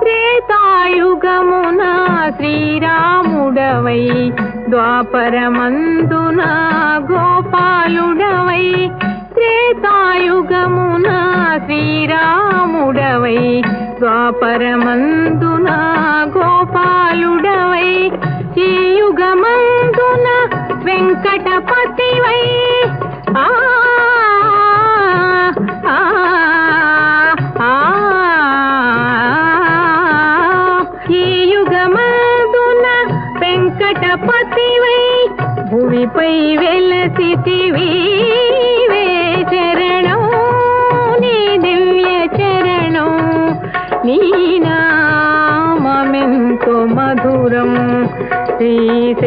త్రేతాయుగమున శ్రీరాముడవై ద్వాపరమందున గోపాలుడవై త్రేతాయుగమున శ్రీరాముడవై ద్వాపరమందున గోపాలుడవై ఈ యుగమందున వెంకటపతివై ఈ యుగమందున వెంకటపతివై భూమిపై వెలసితివి చరణం నీ దివ్య చరణం నీ నామమెంతో మధురం శ్రీశేషశైలవాసా